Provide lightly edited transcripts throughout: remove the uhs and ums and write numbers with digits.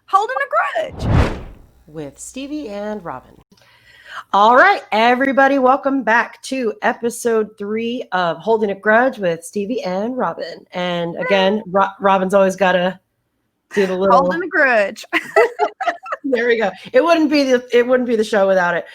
Holding a Grudge with Stevie and Robin. All right, everybody, welcome back to episode 3 of Holding a Grudge with Stevie and Robin. And again, Robin's always got to do the little holding a grudge. There we go. It wouldn't be the show without it.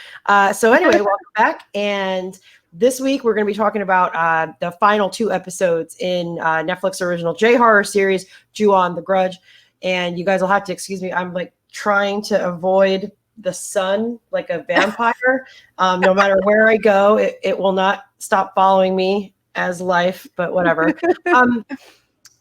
So anyway, welcome back. And this week we're going to be talking about the final 2 episodes in Netflix original J-horror series, Ju-on the Grudge. And you guys will have to excuse me. I'm like trying to avoid the sun like a vampire. No matter where I go, it will not stop following me as life, but whatever.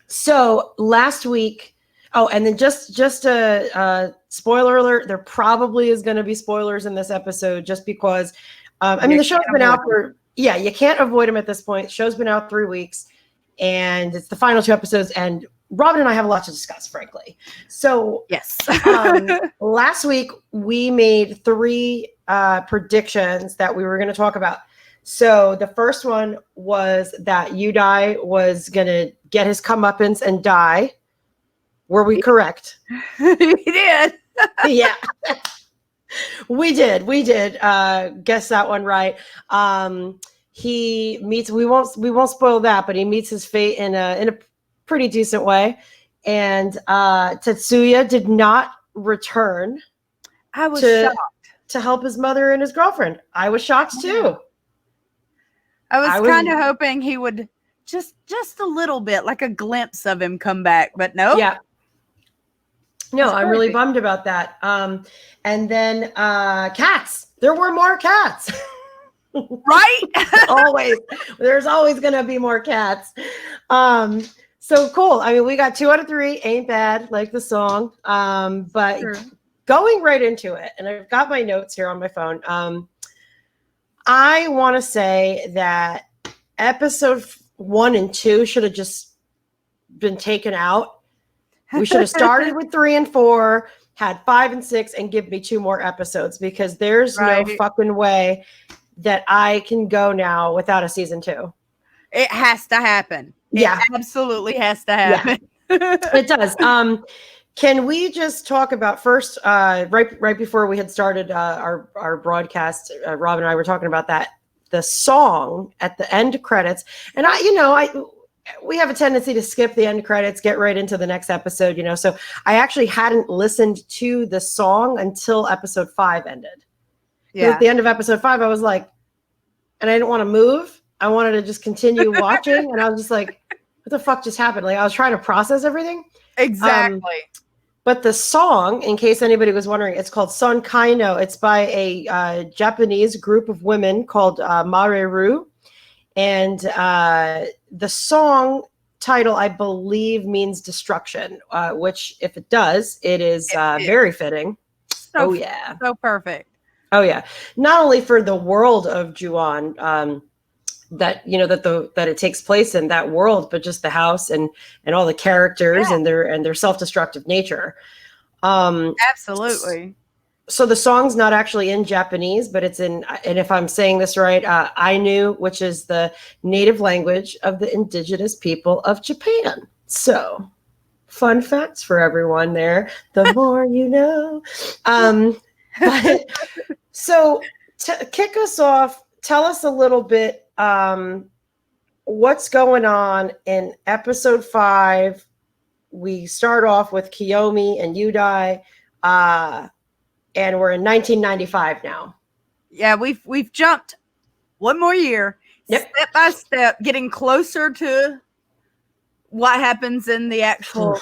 So last week, and then just a spoiler alert, there probably is going to be spoilers in this episode just because, the show's been out for, you can't avoid them at this point. The show's been out 3 weeks and it's the final 2 episodes, and Robin and I have a lot to discuss, frankly. So yes, last week we made 3 predictions that we were going to talk about. So the first one was that Yudai was going to get his comeuppance and die. Were we correct? We did. Yeah, we did. Guess that one right. He meets. We won't spoil that, but he meets his fate in a pretty decent way. And Tetsuya did not return. I was shocked to help his mother and his girlfriend. I was shocked too. I was kind of hoping he would just a little bit, like a glimpse of him come back, but no. Yeah. No, I'm really bummed about that. And then cats. There were more cats. Right? Always. There's always going to be more cats. So cool. I mean, we got 2 out of 3. Ain't bad, like the song. But sure. Going right into it, and I've got my notes here on my phone. I want to say that episode 1 and 2 should have just been taken out. We should have started with 3 and 4, had 5 and 6, and give me 2 more episodes, because there's no fucking way that I can go now without a season 2. It has to happen. It absolutely has to happen. Yeah. It does. Can we just talk about first, right before we had started our broadcast, Robin and I were talking about the song at the end credits, and we have a tendency to skip the end credits, get right into the next episode, so I actually hadn't listened to the song until episode 5 ended. Yeah. At the end of episode 5, I was like, and I didn't want to move. I wanted to just continue watching. And I was just like, what the fuck just happened? Like, I was trying to process everything. Exactly. But the song, in case anybody was wondering, it's called Son Kaino. It's by a Japanese group of women called Mareru. And the song title, I believe, means destruction, which, if it does, it is very fitting. So perfect. Oh yeah, not only for the world of Ju-on, that it takes place in that world, but just the house and all the characters and their self-destructive nature. Absolutely. So the song's not actually in Japanese, but it's in, and if I'm saying this right, Ainu, which is the native language of the indigenous people of Japan. So, fun facts for everyone there. The more you know. But, so to kick us off, tell us a little bit what's going on in episode 5. We start off with Kiyomi and Yudai. And we're in 1995 now. Yeah, we've jumped one more year, step by step, getting closer to what happens in the actual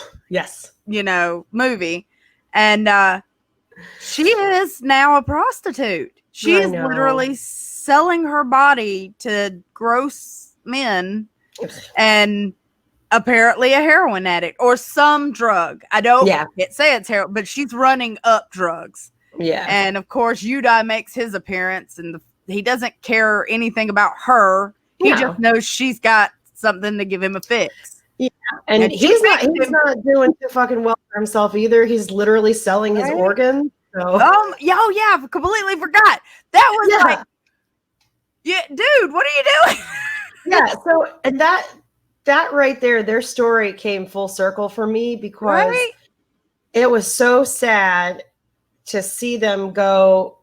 movie. And she is now a prostitute. She is literally selling her body to gross men and apparently a heroin addict or some drug. I don't say it's heroin, but she's running up drugs. Yeah. And of course, Yudai makes his appearance, and he doesn't care anything about her. He just knows she's got something to give him a fix. Yeah. And he's not doing too fucking well for himself either. He's literally selling his organs. So. I completely forgot. That was like, dude, what are you doing? Yeah. So, and that right there, their story came full circle for me because it was so sad to see them go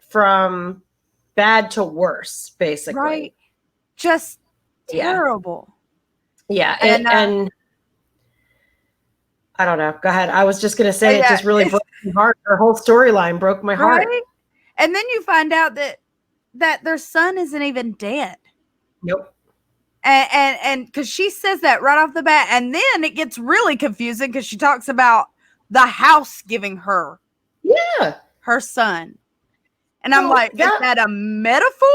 from bad to worse, basically. Right. Just terrible. Yeah. And I don't know. Go ahead. I was just going to say, it just really broke my heart. Her whole storyline broke my heart. Right? And then you find out that their son isn't even dead. Nope. And because she says that right off the bat, and then it gets really confusing because she talks about the house giving her her son. And I'm like, is that a metaphor,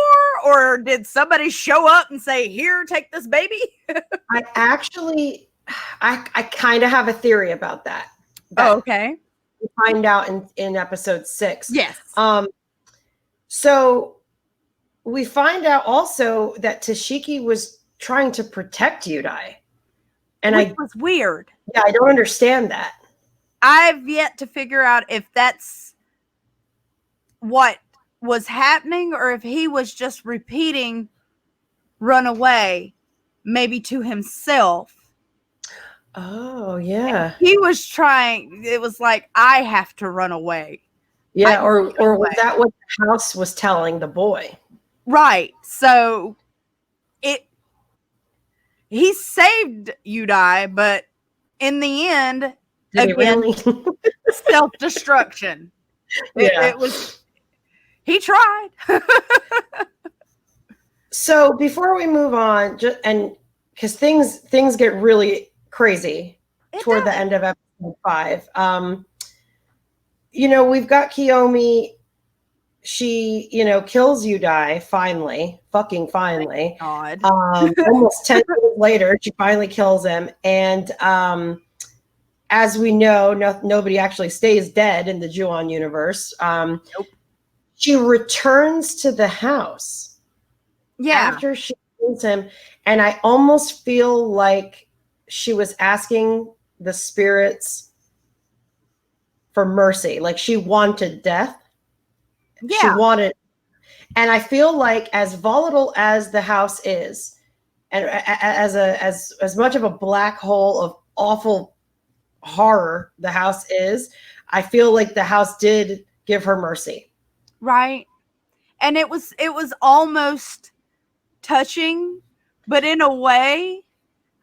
or did somebody show up and say, here, take this baby? I kind of have a theory about that. Okay. We find out in episode 6. Yes. So we find out also that Tashiki was trying to protect Yudai. And Which was weird. Yeah, I don't understand that. I've yet to figure out if that's what was happening or if he was just repeating run away, maybe to himself. Oh, yeah. And he was trying, it was like, I have to run away. Yeah, or was that what the house was telling the boy? Right. So he saved Yudai, but in the end, again, self-destruction. It was, he tried. So before we move on, because things get really crazy toward the end of episode 5. We've got Kiyomi. She, kills Yudai finally, fucking finally. God. Almost 10 years later, she finally kills him. And as we know, nobody actually stays dead in the Ju-on universe. Nope. She returns to the house. Yeah. After she kills him. And I almost feel like she was asking the spirits for mercy. Like she wanted death. Yeah. She wanted, and I feel like as volatile as the house is, and as much of a black hole of awful horror the house is, I feel like the house did give her mercy. Right. And it was almost touching, but in a way,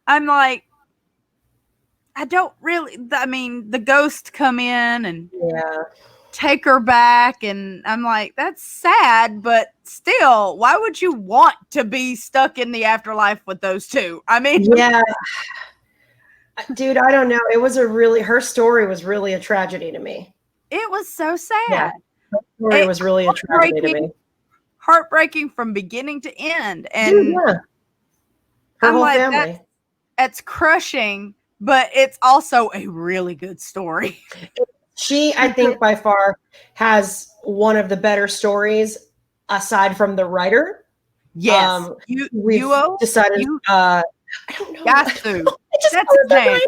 I'm like, the ghosts come in and take her back, and I'm like, that's sad, but still, why would you want to be stuck in the afterlife with those two? I mean, yeah, dude, I don't know. It was her story was really a tragedy to me. It was so sad. Yeah, her story was really a tragedy to me. Heartbreaking from beginning to end, and her whole family. That's crushing, but it's also a really good story. She, I think, by far has one of the better stories aside from the writer. Yes. We've decided, I don't know. Yasu. That's his name.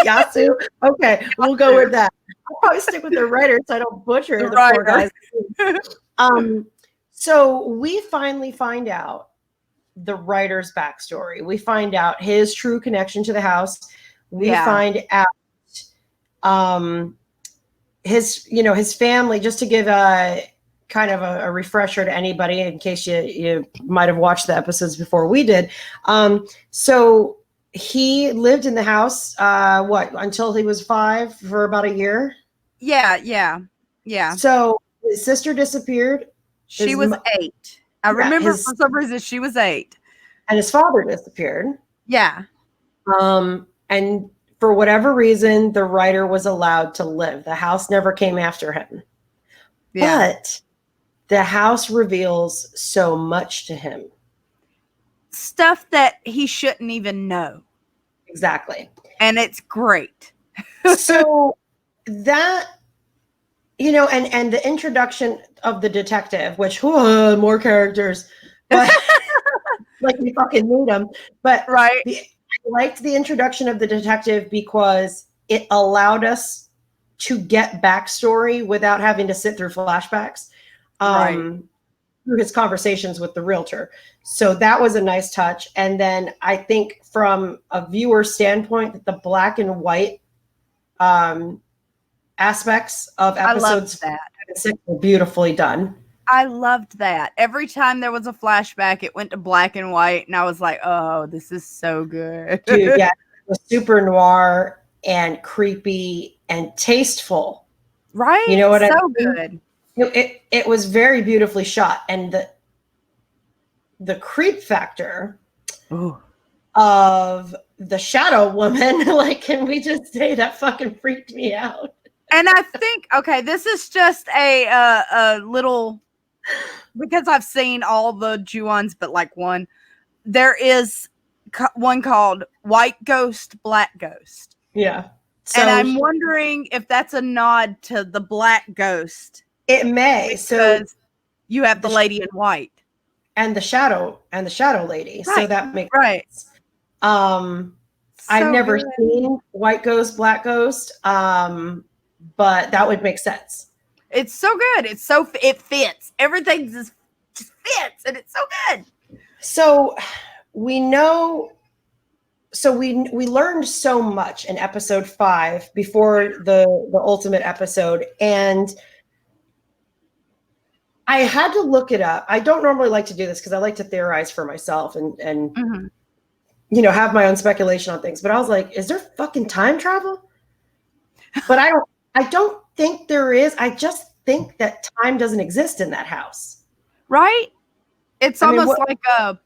Yasu. Okay, we'll go with that. I'll probably stick with the writer so I don't butcher the poor guys. So we finally find out the writer's backstory. We find out his true connection to the house. We find out his family, just to give a kind of a refresher to anybody in case you might have watched the episodes before we did. So he lived in the house until he was 5 for about a year. Yeah. So his sister disappeared. She was 8. I remember for some reason she was 8. And his father disappeared. Yeah. And for whatever reason, the writer was allowed to live. The house never came after him. Yeah. But the house reveals so much to him. Stuff that he shouldn't even know. Exactly. And it's great. So that, and the introduction of the detective, which, more characters, but like we fucking need them. But right. I liked the introduction of the detective because it allowed us to get backstory without having to sit through flashbacks through his conversations with the realtor. So that was a nice touch. And then I think from a viewer standpoint, the black and white aspects of episodes 5 and 6 were beautifully done. I loved that. Every time there was a flashback, it went to black and white, and I was like, oh, this is so good. Dude, yeah, it was super noir and creepy and tasteful. Right? You know what I mean? Good. It was very beautifully shot. And the creep factor of the shadow woman, like, can we just say that fucking freaked me out? And I think, okay, this is just a little, because I've seen all the Ju-ons, but like one, there is one called White Ghost, Black Ghost. Yeah. So, and I'm wondering if that's a nod to the Black Ghost. It may. Because so you have the lady in white. And the shadow lady. Right. So that makes sense. I've never seen White Ghost, Black Ghost. But that would make sense. It's so good. It fits. Everything just fits, and it's so good. So we know. So we learned so much in episode 5 before the ultimate episode, and I had to look it up. I don't normally like to do this because I like to theorize for myself and you know, have my own speculation on things. But I was like, is there fucking time travel? But I don't think there is. I just think that time doesn't exist in that house. Right? It's almost like a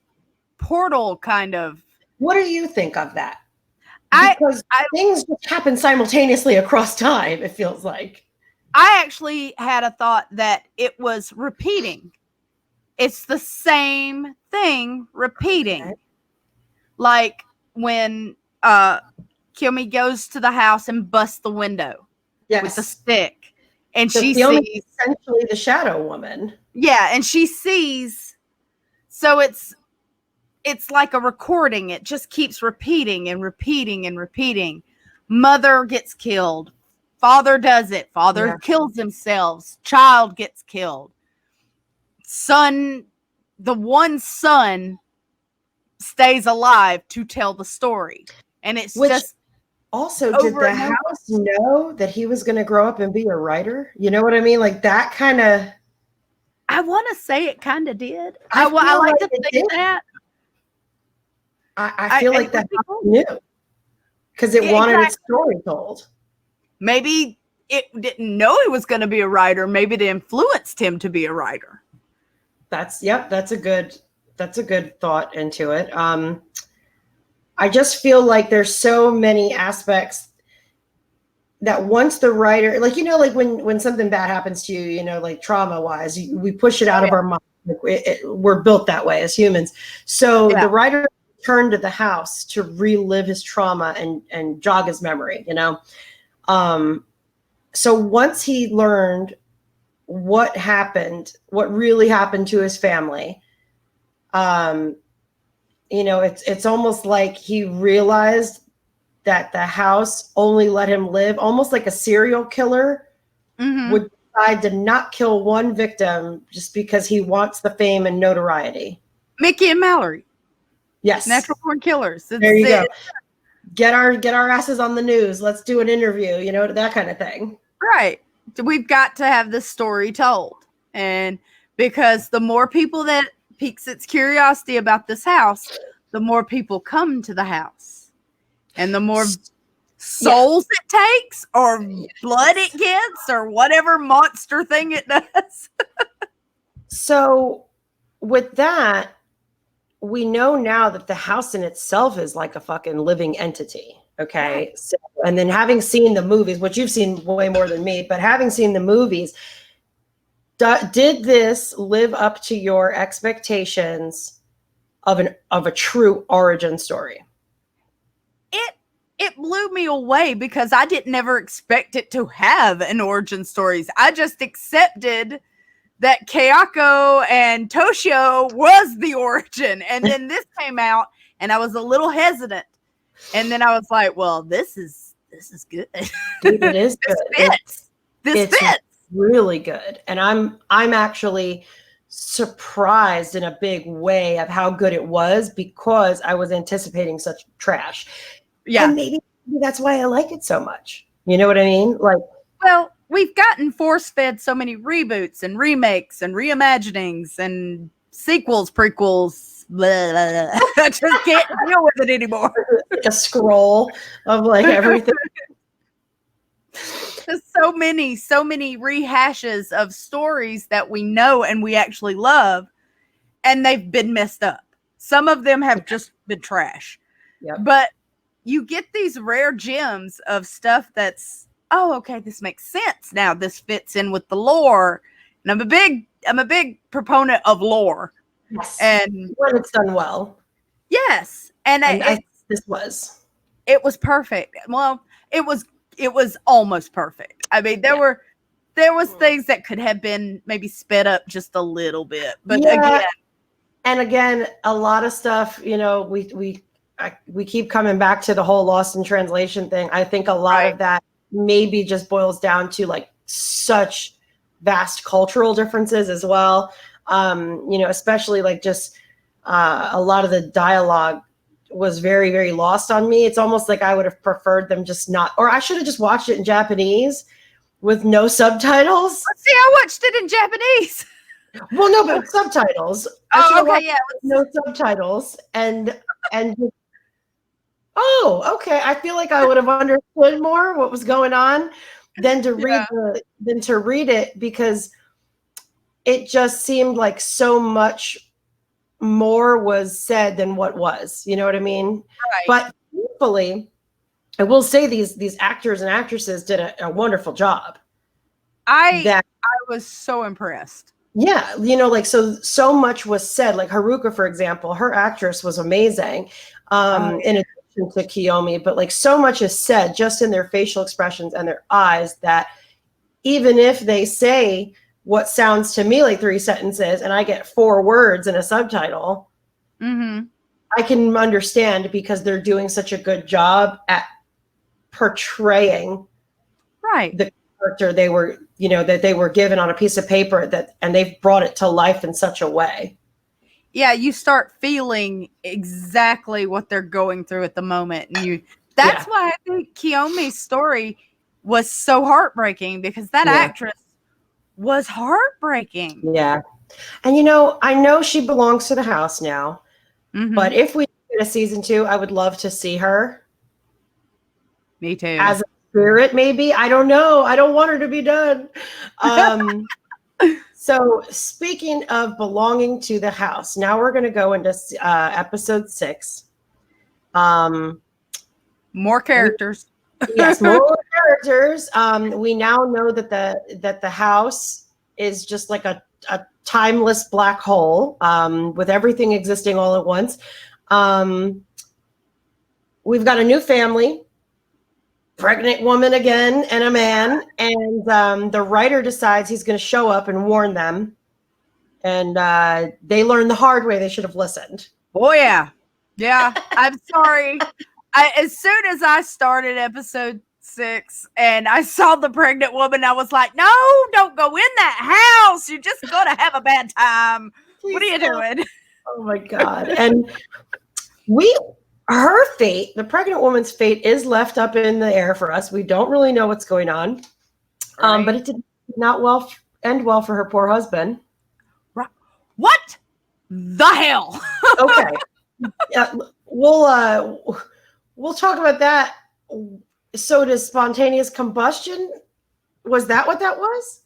portal kind of. What do you think of that? Because things just happen simultaneously across time, it feels like. I actually had a thought that it was repeating. It's the same thing repeating. Okay. Like when Kimi goes to the house and busts the window with the stick. And she sees essentially the shadow woman. Yeah, and she sees, so it's like a recording. It just keeps repeating and repeating and repeating. Mother gets killed. Father does it. Father kills himself. Child gets killed. Son, the one son stays alive to tell the story. And it's just also, did the house know that he was going to grow up and be a writer? You know what I mean? Like that kind of. I want to say it kind of did. I like to think that. I feel like that house knew because it wanted its story told. Maybe it didn't know he was going to be a writer. Maybe it influenced him to be a writer. That's a good thought into it. I just feel like there's so many aspects that once the writer, like, you know, like when something bad happens to you, you know, like trauma wise, we push it out of our mind. We're built that way as humans. So the writer turned to the house to relive his trauma and jog his memory, you know? So once he learned what really happened to his family, you know, it's almost like he realized that the house only let him live, almost like a serial killer would decide to not kill one victim just because he wants the fame and notoriety. Mickey and Mallory. Yes. Natural born killers. There you go. Get our asses on the news. Let's do an interview, you know, that kind of thing. Right. We've got to have this story told. And because the more people that piques its curiosity about this house, the more people come to the house. And the more souls it takes or blood it gets or whatever monster thing it does. So with that, we know now that the house in itself is like a fucking living entity. Okay. Right. So, and then having seen the movies, which you've seen way more than me, but having seen the movies, did this live up to your expectations of a true origin story? It blew me away because I didn't ever expect it to have an origin stories. I just accepted that Kayako and Toshio was the origin. And then this came out and I was a little hesitant. And then I was like, well, this is good. Dude, it is good. This fits. Really good. And I'm actually surprised in a big way of how good it was because I was anticipating such trash. Yeah. And maybe that's why I like it so much. You know what I mean? Like, well, we've gotten force-fed so many reboots and remakes and reimaginings and sequels, prequels. Blah, blah, blah. I just can't deal with it anymore. Like a scroll of like everything. Just so many rehashes of stories that we know and we actually love, and they've been messed up. Some of them have just been trash. Yep. But you get these rare gems of stuff that's, oh, okay, this makes sense now. This fits in with the lore. And I'm a big proponent of lore. Yes. And when it's done well. Yes. And this was. It was perfect. Well, it was almost perfect. I mean, there was things that could have been maybe sped up just a little bit. But again, a lot of stuff, you know, we keep coming back to the whole lost in translation thing. I think a lot of that maybe just boils down to like such vast cultural differences as well. You know, especially like just a lot of the dialogue was very, very lost on me. It's almost like I would have preferred them just not, or I should have just watched it in Japanese with no subtitles. See, I watched it in Japanese. Well, no, but subtitles. Oh, okay, yeah. No subtitles and oh, okay. I feel like I would have understood more what was going on than to read it, because it just seemed like so much more was said than what was. You know what I mean? Right. But thankfully, I will say these actors and actresses did a wonderful job. I was so impressed. Yeah, you know, like so much was said. Like Haruka, for example, her actress was amazing. In addition to Kiyomi, but like so much is said just in their facial expressions and their eyes that even if they say what sounds to me like 3 sentences and I get 4 words in a subtitle, I can understand because they're doing such a good job at portraying the character they were, you know, that they were given on a piece of paper, and they've brought it to life in such a way. Yeah, you start feeling exactly what they're going through at the moment. And that's why I think Kiyomi's story was so heartbreaking, because that actress was heartbreaking. Yeah. And you know, I know she belongs to the house now, but if we get a season 2, I would love to see her. Me too. As a spirit, maybe. I don't know. I don't want her to be done. So speaking of belonging to the house, now we're going to go into episode 6. More characters. Yes, more characters. We now know that the house is just like a timeless black hole, with everything existing all at once. We've got a new family, pregnant woman again, and a man, and the writer decides he's going to show up and warn them, and they learn the hard way they should have listened. Oh yeah. I'm sorry. As soon as I started episode 6 and I saw the pregnant woman, I was like, no, don't go in that house. You're just gonna have a bad time. Please, what are you doing? Oh my God. And her fate, the pregnant woman's fate, is left up in the air for us. We don't really know what's going on. But it did not end well for her poor husband. What the hell? Okay. We'll talk about that. So does spontaneous combustion? Was that what that was?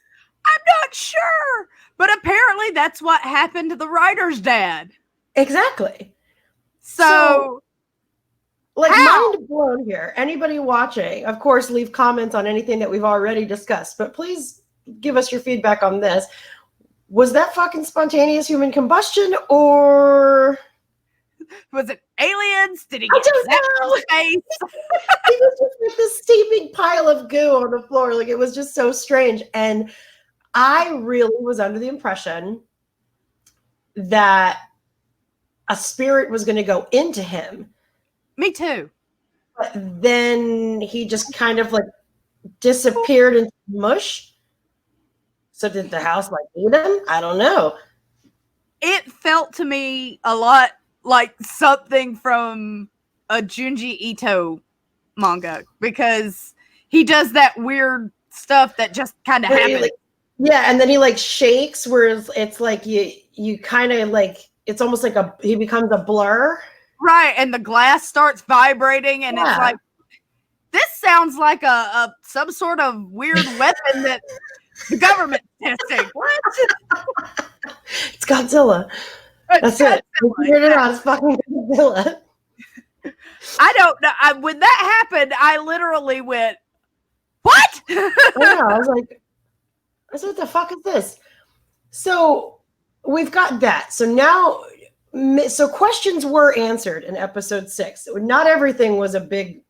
I'm not sure. But apparently that's what happened to the writer's dad. Exactly. So like, mind blown here. Anybody watching, of course, leave comments on anything that we've already discussed, but please give us your feedback on this. Was that fucking spontaneous human combustion, or was it aliens? Did he get zapped in the face? He was just with this steaming pile of goo on the floor. Like, it was just so strange. And I really was under the impression that a spirit was going to go into him. Me too. But then he just kind of like disappeared into mush. So did the house like eat him? I don't know. It felt to me a lot like something from a Junji Ito manga, because he does that weird stuff that just kind of happens. Like, yeah, and then he like shakes where it's like you kind of like, it's almost like he becomes a blur. Right, and the glass starts vibrating, and it's like, this sounds like a some sort of weird weapon that the government's testing. What? It's Godzilla. That's Godzilla. It. We figured it out. It's fucking Godzilla. I don't know. When that happened, I literally went, "What?" I was like, "What the fuck is this?" So we've got that. So now, questions were answered in episode 6. Not everything was a big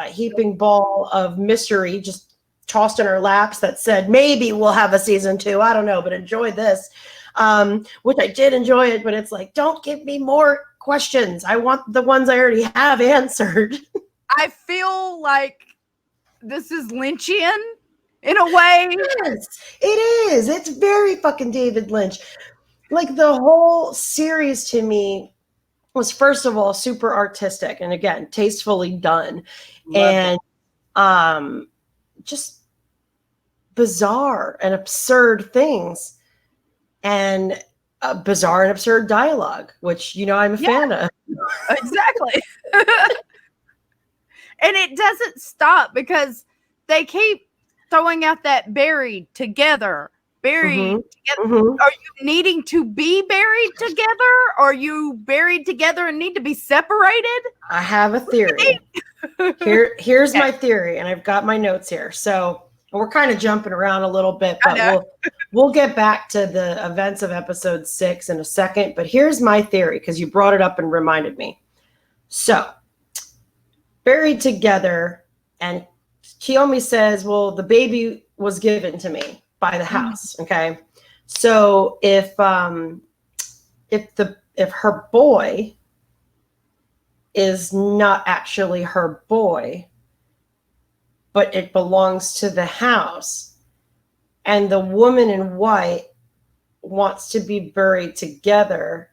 heaping ball of mystery just tossed in our laps that said maybe we'll have a season 2. I don't know, but enjoy this. Which I did enjoy it, but it's like, don't give me more questions. I want the ones I already have answered. I feel like this is Lynchian in a way. Yes, it is. It's very fucking David Lynch. Like, the whole series to me was, first of all, super artistic and, again, tastefully done. Love and just bizarre and absurd things, and bizarre and absurd dialogue, which, I'm a fan of. Exactly. And it doesn't stop because they keep throwing out that buried together. Mm-hmm. Are you needing to be buried together? Or are you buried together and need to be separated? I have a theory. Here's my theory, and I've got my notes here. So we're kind of jumping around a little bit, but we'll get back to the events of episode 6 in a second. But here's my theory, because you brought it up and reminded me. So, buried together, and Kiyomi says, well, the baby was given to me by the house. Okay. So if her boy is not actually her boy, but it belongs to the house, and the woman in white wants to be buried together,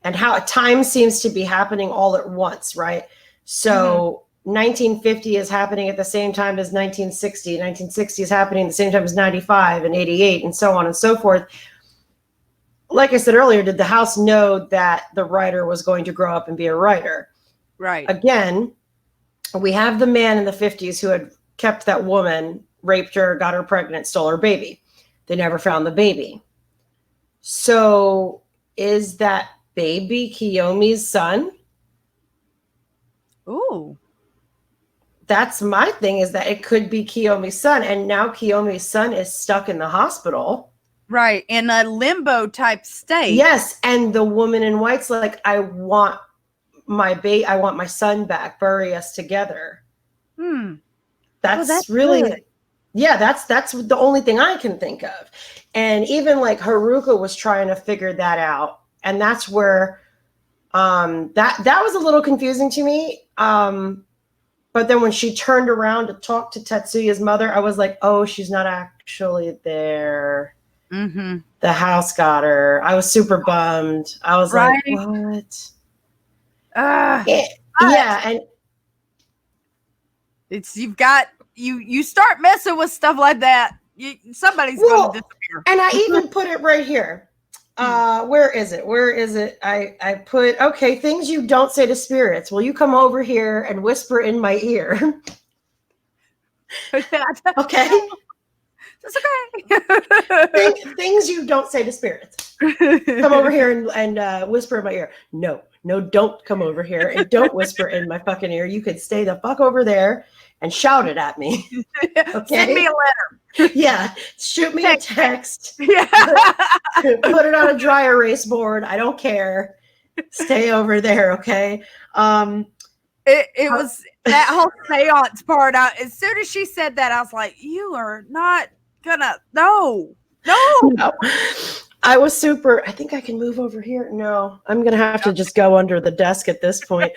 and how time seems to be happening all at once, right? So 1950 is happening at the same time as 1960. 1960 is happening at the same time as 95 and 88, and so on and so forth. Like I said earlier, did the house know that the writer was going to grow up and be a writer? Right. Again, we have the man in the 50s who had kept that woman, raped her, got her pregnant, stole her baby. They never found the baby. So is that baby Kiyomi's son? Ooh. That's my thing, is that it could be Kiyomi's son. And now Kiyomi's son is stuck in the hospital. Right. In a limbo type state. Yes. And the woman in white's like, I want my son back. Bury us together. That's really good. Yeah, that's the only thing I can think of. And even like Haruka was trying to figure that out. And that's where that was a little confusing to me. But then when she turned around to talk to Tetsuya's mother, I was like, oh, she's not actually there. Mm-hmm. The house got her. I was super bummed. I was like, what? Yeah, and it's you start messing with stuff like that, somebody's going to disappear. And I even put it right here. Where is it? I put, okay, things you don't say to spirits. Will you come over here and whisper in my ear? Okay. That's okay. Things you don't say to spirits. Come over here and whisper in my ear. No, don't come over here and don't whisper in my fucking ear. You could stay the fuck over there and shout it at me. Okay? Send me a letter. Yeah. Shoot me a text. Yeah. Put it on a dry erase board. I don't care. Stay over there, okay? It was that whole seance part. As soon as she said that, I was like, you are not gonna, no. I was super, I think I can move over here. No, I'm gonna have to just go under the desk at this point.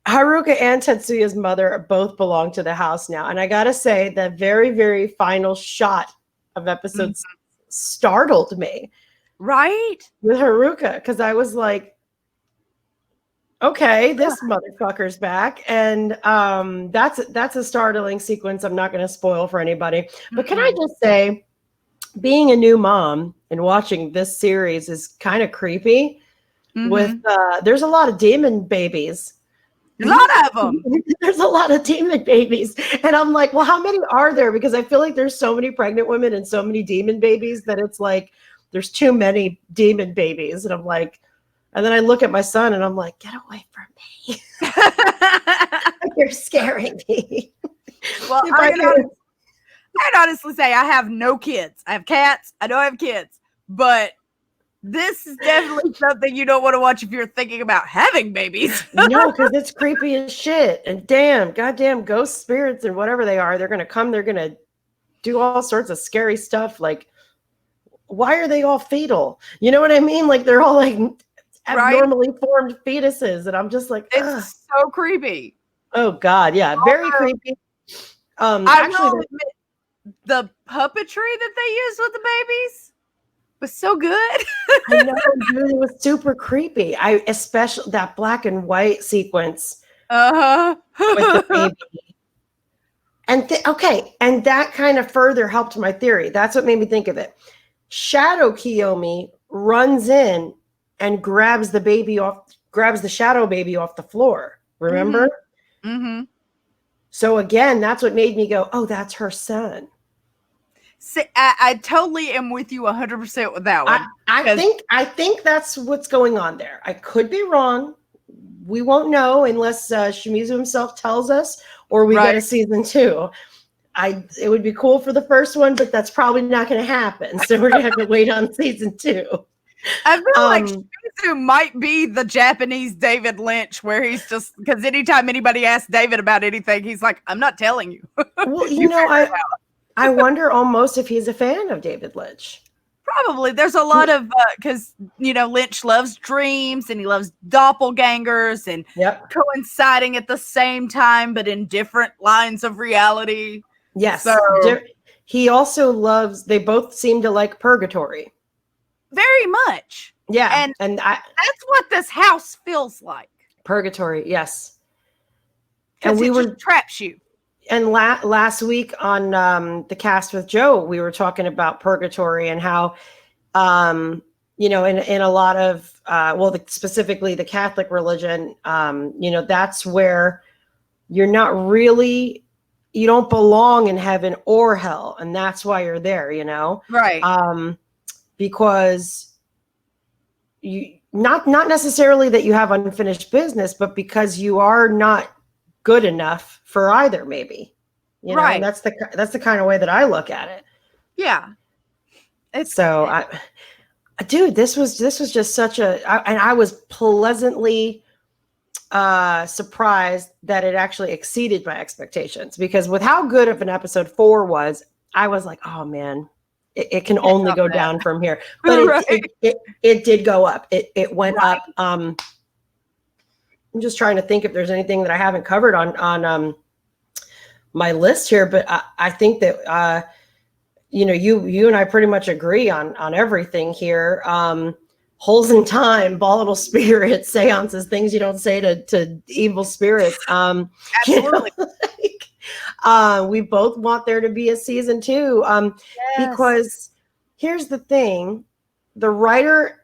Haruka and Tetsuya's mother both belong to the house now. And I gotta say, the very, very final shot of episode startled me. Right? With Haruka, because I was like, okay, this motherfucker's back. And that's a startling sequence I'm not going to spoil for anybody. But can I just say, being a new mom and watching this series is kind of creepy. With there's a lot of demon babies. A lot of them. There's a lot of demon babies. And I'm like, well, how many are there? Because I feel like there's so many pregnant women and so many demon babies that it's like there's too many demon babies. And I'm like, and then I look at my son and I'm like, get away from me. You're scaring me. Well, I'd honestly say I have no kids. I have cats. I don't have kids. But this is definitely something you don't want to watch if you're thinking about having babies. No, because it's creepy as shit. And goddamn ghost spirits and whatever they are, they're going to come. They're going to do all sorts of scary stuff. Like, why are they all fetal? You know what I mean? Like, they're all like abnormally formed fetuses. And I'm just like, it's so creepy. Oh, God. Yeah. Very creepy. I will admit, the puppetry that they used with the babies was so good. I know, dude, it was super creepy. Especially that black and white sequence with the baby. And and that kind of further helped my theory. That's what made me think of it. Shadow Kiyomi runs in and grabs the shadow baby off the floor. Remember? Mm-hmm. So again, that's what made me go, oh, that's her son. See, I totally am with you 100% with that one. I think that's what's going on there. I could be wrong. We won't know unless Shimizu himself tells us, or we get a season 2. It would be cool for the first one, but that's probably not going to happen. So we're going to have to wait on season 2. I feel like Shimizu might be the Japanese David Lynch, where he's just, because anytime anybody asks David about anything, he's like, I'm not telling you. Well, you know, I wonder almost if he's a fan of David Lynch. Probably. There's a lot of, because, Lynch loves dreams and he loves doppelgangers and coinciding at the same time, but in different lines of reality. Yes. So, he also loves, they both seem to like purgatory. Very much. Yeah. And that's what this house feels like. Purgatory. Yes. And we just traps you. And last week on the cast with Joe, we were talking about purgatory and how, in a lot of, specifically the Catholic religion, that's where you're not really, you don't belong in heaven or hell. And that's why you're there, Right. Because you, not necessarily that you have unfinished business, but because you are not good enough for either, maybe, right. And that's the kind of way that I look at it. Yeah. Dude, this was just such and I was pleasantly surprised that it actually exceeded my expectations, because with how good of an episode 4 was, I was like, oh man, it can only go down from here. But it did go up. It went up. I'm just trying to think if there's anything that I haven't covered on my list here, but I think that you and I pretty much agree on everything here. Holes in time, volatile spirits, seances, things you don't say to evil spirits. Absolutely. We both want there to be a season 2, because here's the thing: the writer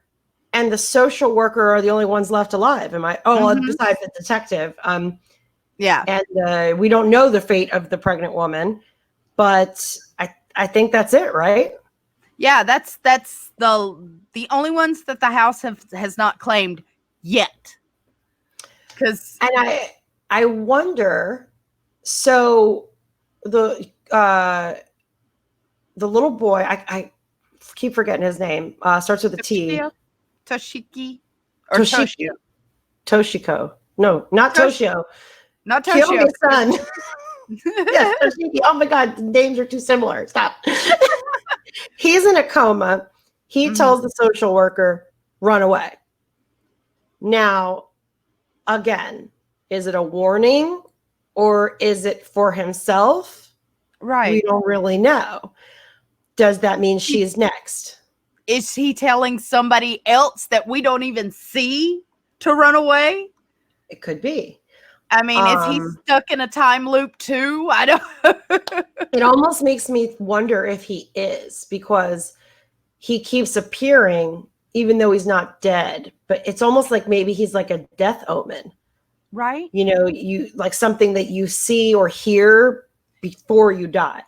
and the social worker are the only ones left alive. Besides the detective. Yeah. And we don't know the fate of the pregnant woman, but I think that's it, right? Yeah, that's the only ones that the house has not claimed yet. And I wonder, so the little boy, I keep forgetting his name, starts with a T. Toshiki or Toshiko. No, not Toshio. Not Toshio. Son. Yes, Toshiki. Oh my God, the names are too similar. Stop. He's in a coma. He tells the social worker, run away. Now, again, is it a warning or is it for himself? Right. We don't really know. Does that mean she's next? Is he telling somebody else that we don't even see to run away? It could be. I mean, is he stuck in a time loop too? I don't. It almost makes me wonder if he is, because he keeps appearing even though he's not dead. But it's almost like maybe he's like a death omen. Right. You know, you like something that you see or hear before you die.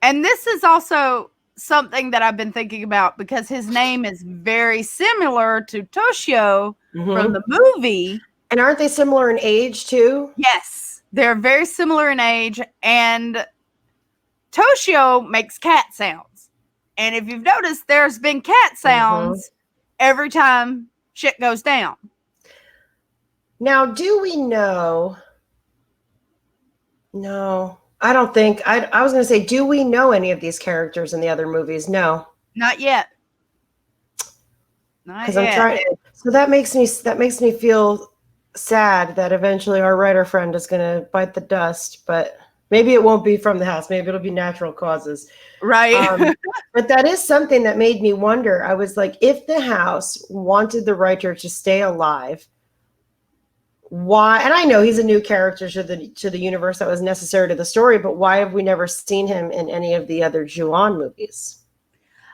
And this is also something that I've been thinking about, because his name is very similar to Toshio from the movie. And aren't they similar in age too? Yes, they're very similar in age. And Toshio makes cat sounds. And if you've noticed, there's been cat sounds every time shit goes down. Now, do we know? No, I don't think. I was going to say, do we know any of these characters in the other movies? No. Not yet. Not yet. I'm trying. So that makes me feel sad that eventually our writer friend is going to bite the dust, but maybe it won't be from the house. Maybe it'll be natural causes. Right. But that is something that made me wonder. I was like, if the house wanted the writer to stay alive, why? And I know he's a new character to the universe that was necessary to the story, but why have we never seen him in any of the other Ju-on movies?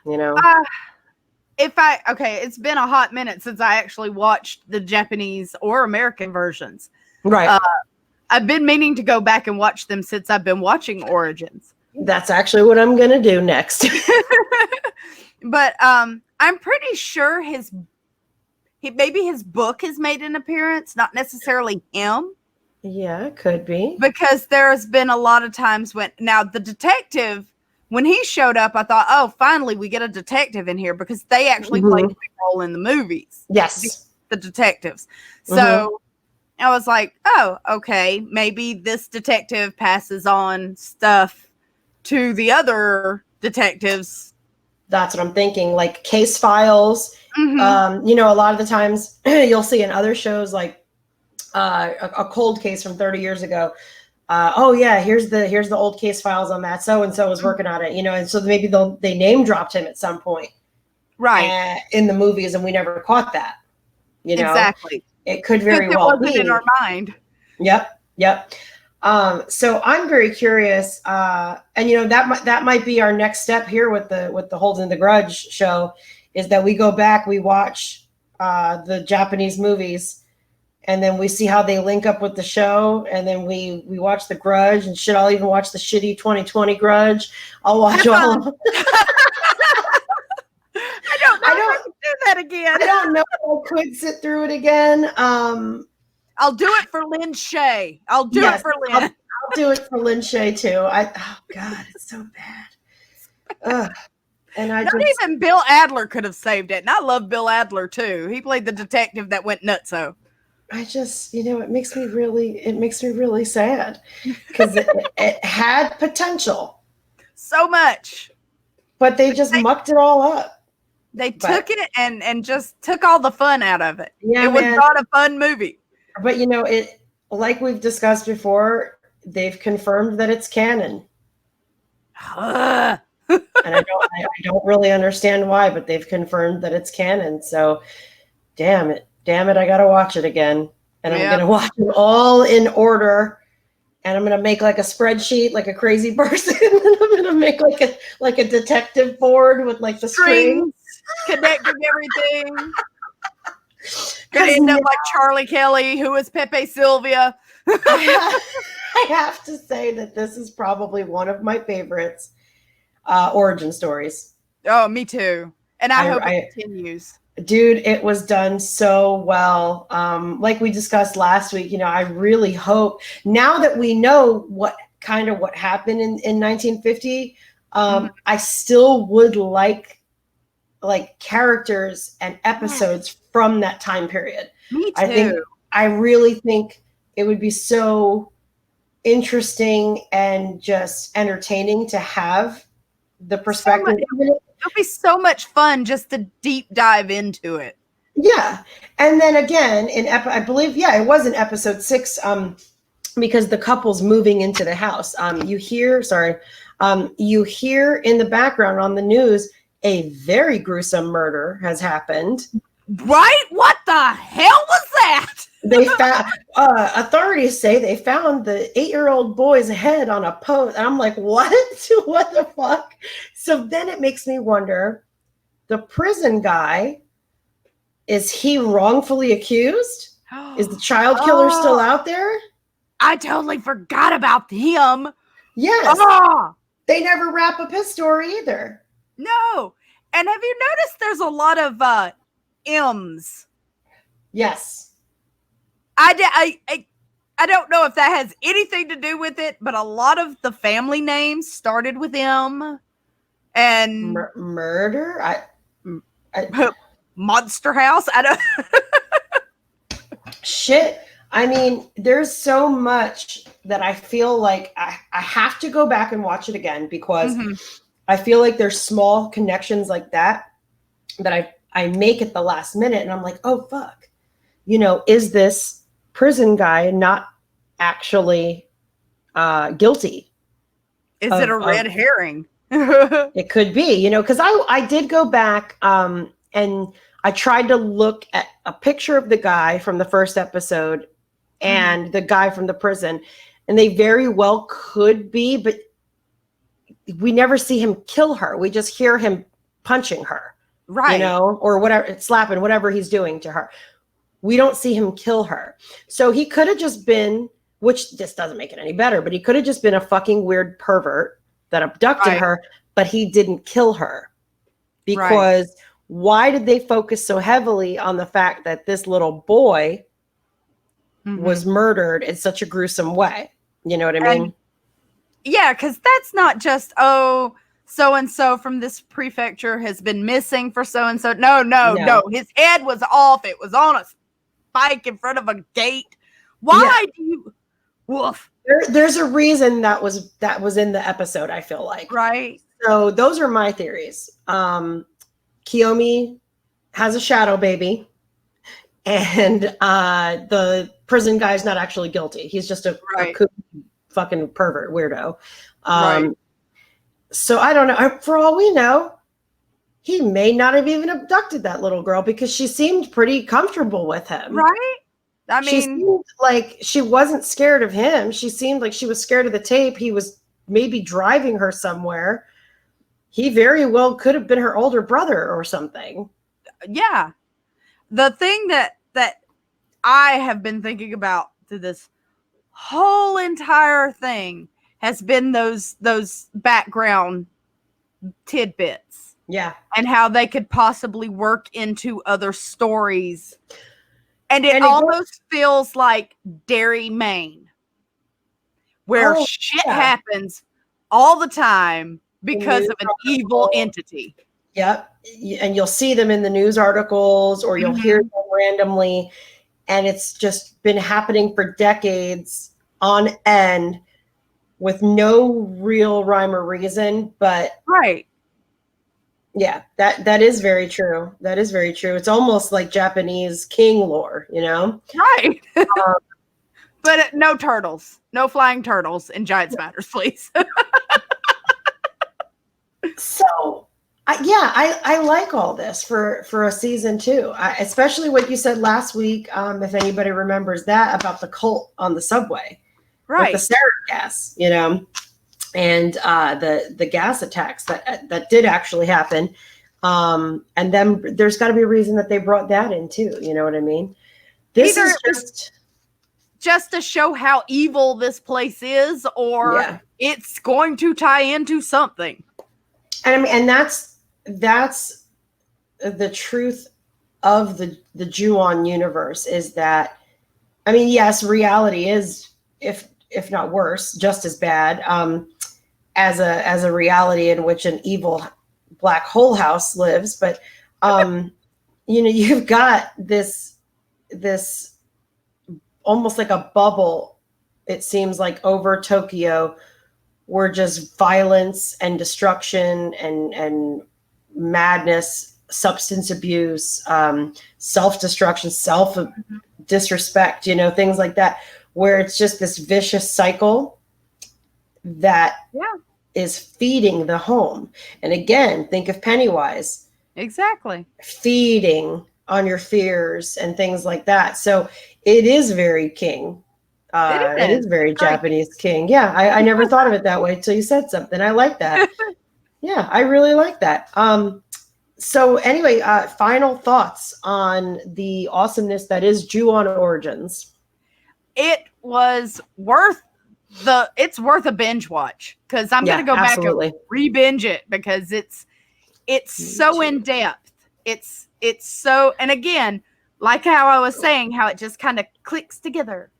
You know? It's been a hot minute since I actually watched the Japanese or American versions. Right. I've been meaning to go back and watch them since I've been watching Origins. That's actually what I'm going to do next. But I'm pretty sure maybe his book has made an appearance, not necessarily him. Yeah, it could be. Because there's been a lot of times when the detective, when he showed up, I thought, oh, finally we get a detective in here, because they actually played a big role in the movies. Yes. The detectives. So I was like, oh, okay, maybe this detective passes on stuff to the other detectives. That's what I'm thinking, like case files. You know, a lot of the times you'll see in other shows, like a cold case from 30 years ago. Oh yeah, here's the old case files on that. So and so was working on it, you know, and so maybe they name dropped him at some point, right, in the movies, and we never caught that. You know, exactly. It could very well be in our mind. Yep. So I'm very curious, and you know that might be our next step here with the Holding the Grudge show, is that we go back, we watch the Japanese movies, and then we see how they link up with the show, and then we watch the Grudge, and shit, I'll even watch the shitty 2020 Grudge. I'll watch all of them. I don't know if I can do that again. I don't know if I could sit through it again. I'll do it for Lynn Shay. I'll do it for Lynn. I'll do it for Lynn Shay too. Oh God, it's so bad. And even Bill Adler could have saved it. And I love Bill Adler too. He played the detective that went nutso. I just, you know, it makes me really sad, because it had potential. So much. But they just mucked it all up. They took it and just took all the fun out of it. Yeah, it was not a fun movie. But you know, it, like we've discussed before, they've confirmed that it's canon. And I don't really understand why, but they've confirmed that it's canon. So damn it, I gotta watch it again. And I'm gonna watch it all in order. And I'm gonna make like a spreadsheet, like a crazy person. And I'm gonna make like a detective board with like the strings connecting everything. Gonna end up like Charlie Kelly, who is Pepe Sylvia. I have to say that this is probably one of my favorites origin stories. Oh, me too. And I hope it continues. Dude, it was done so well. Like we discussed last week, you know, I really hope, now that we know what happened in 1950, I still would like characters and episodes from that time period. Me too. I really think it would be so interesting and just entertaining to have the perspective. It'll be so much fun just to deep dive into it. Yeah. And then again, I believe, it was in episode 6, because the couple's moving into the house. You hear in the background on the news, a very gruesome murder has happened. Right? What the hell was that? They found authorities say they found the 8-year-old boy's head on a post, and I'm like, what? What the fuck? So then it makes me wonder, the prison guy, is he wrongfully accused? Is the child killer still out there? I totally forgot about him. Yes. They never wrap up his story either. No. And have you noticed there's a lot of M's? Yes. I don't know if that has anything to do with it, but a lot of the family names started with M. And murder? I Monster House? I don't. Shit. I mean, there's so much that I feel like I have to go back and watch it again, because I feel like there's small connections like that I make at the last minute, and I'm like, oh fuck, is this prison guy not actually guilty? Is it a red herring? It could be, because I did go back and I tried to look at a picture of the guy from the first episode and the guy from the prison, and they very well could be, but we never see him kill her. We just hear him punching her, right? Or whatever, slapping, whatever he's doing to her. We don't see him kill her. So he could have just been, which just doesn't make it any better, but he could have just been a fucking weird pervert that abducted her, but he didn't kill her. Because why did they focus so heavily on the fact that this little boy was murdered in such a gruesome way? You know what I mean? Yeah, because that's not just, so-and-so from this prefecture has been missing for so-and-so. No. His head was off. It was on a spike in front of a gate. Why do you... Woof. There's a reason that was in the episode, I feel like. Right. So those are my theories. Kiyomi has a shadow baby, and the prison guy's not actually guilty. He's just a fucking pervert weirdo. So I don't know. For all we know, he may not have even abducted that little girl, because she seemed pretty comfortable with him. Right? I mean, she seemed like she wasn't scared of him. She seemed like she was scared of the tape. He was maybe driving her somewhere. He very well could have been her older brother or something. Yeah. The thing that I have been thinking about through this whole entire thing has been those background tidbits. Yeah. And how they could possibly work into other stories. And it almost feels like Derry, Maine, where shit happens all the time because of an evil entity. Yep. And you'll see them in the news articles, or you'll hear them randomly. And it's just been happening for decades on end with no real rhyme or reason. But yeah, that is very true. That is very true. It's almost like Japanese king lore, Right. But no turtles, no flying turtles in Giant Spatters, please. So, I like all this for a season 2, especially what you said last week. If anybody remembers that, about the cult on the subway, with the sarin gas, and the gas attacks that did actually happen. And then there's got to be a reason that they brought that in too. You know what I mean? This is just to show how evil this place is, or it's going to tie into something. And I mean, and that's the truth of the Ju-on universe, is that, I mean, yes, reality is, if not worse, just as bad, as a reality in which an evil black hole house lives. But you've got this almost like a bubble, it seems like, over Tokyo, where just violence and destruction and madness, substance abuse, self-destruction, self-disrespect, things like that, where it's just this vicious cycle that is feeding the home. And again, think of Pennywise. Exactly. Feeding on your fears and things like that. So it is very king. It is very Japanese king. Yeah, I never thought of it that way until you said something. I like that. Yeah, I really like that. So anyway, final thoughts on the awesomeness that is Ju-on Origins. It was worth a binge watch, because I'm gonna go back and re-binge it, because it's so in depth. It's so, and again, like how I was saying, how it just kind of clicks together.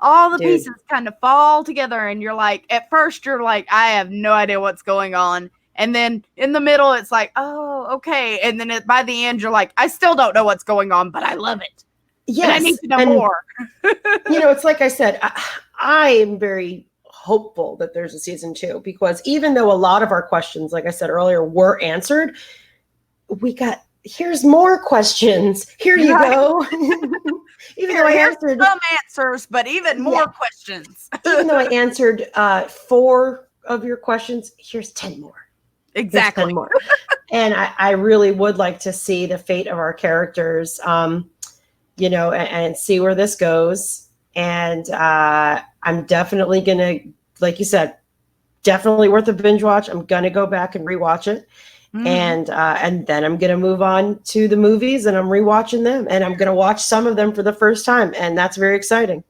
All the pieces kind of fall together, and you're like, at first you're like, I have no idea what's going on. And then in the middle, it's like, oh, okay. And then by the end, you're like, I still don't know what's going on, but I love it. Yes. And I need to know more. It's like I said, I am very hopeful that there's a season 2, because even though a lot of our questions, like I said earlier, were answered, here's more questions. Here you go. Even though I answered some answers, but even more questions. Even though I answered 4 of your questions, here's 10 more. Exactly. 10 more. And I really would like to see the fate of our characters, and see where this goes. And I'm definitely gonna, like you said, definitely worth a binge watch. I'm gonna go back and rewatch it. And then I'm going to move on to the movies, and I'm rewatching them, and I'm going to watch some of them for the first time. And that's very exciting.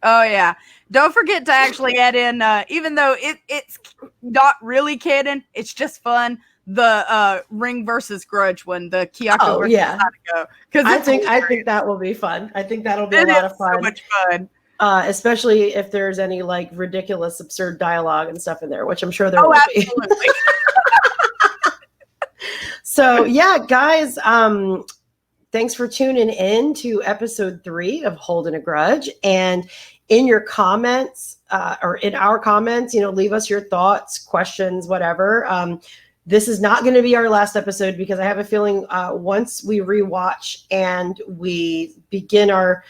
Oh yeah. Don't forget to actually add in, even though it's not really canon, it's just fun. The Ring versus Grudge one, the Kyoko versus Sadako. Because I think that will be fun. I think that'll be a lot of fun. So much fun. Especially if there's any like ridiculous, absurd dialogue and stuff in there, which I'm sure there will be. So yeah, guys, thanks for tuning in to episode 3 of Holding a Grudge. And in your comments, or in our comments, leave us your thoughts, questions, whatever. This is not going to be our last episode, because I have a feeling once we rewatch and we begin our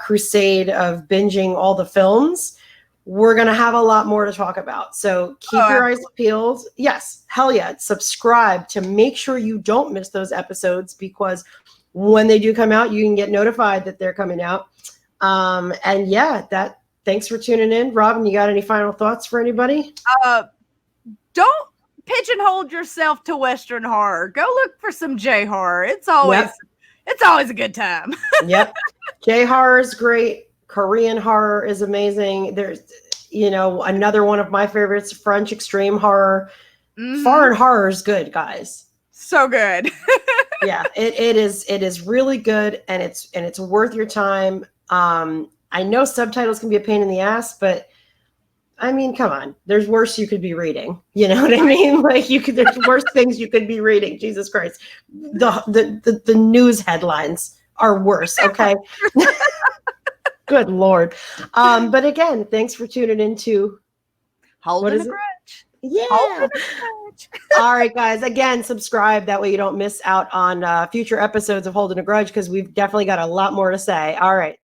crusade of binging all the films, we're going to have a lot more to talk about. So keep your eyes peeled. Yes, hell yeah. Subscribe to make sure you don't miss those episodes, because when they do come out, you can get notified that they're coming out. And yeah, thanks for tuning in. Robin, you got any final thoughts for anybody? Don't pigeonhole yourself to Western horror. Go look for some J horror. It's always a good time. Yep. J horror is great. Korean horror is amazing. There's, another one of my favorites, French extreme horror. Foreign horror is good, guys. So good. Yeah, it is really good, and it's worth your time. I know subtitles can be a pain in the ass, but I mean, come on. There's worse you could be reading. You know what I mean? Like there's worse things you could be reading. Jesus Christ. The news headlines are worse, okay? Good Lord. But again, thanks for tuning into Holding a Grudge. Yeah. All right, guys. Again, subscribe. That way you don't miss out on future episodes of Holding a Grudge, because we've definitely got a lot more to say. All right.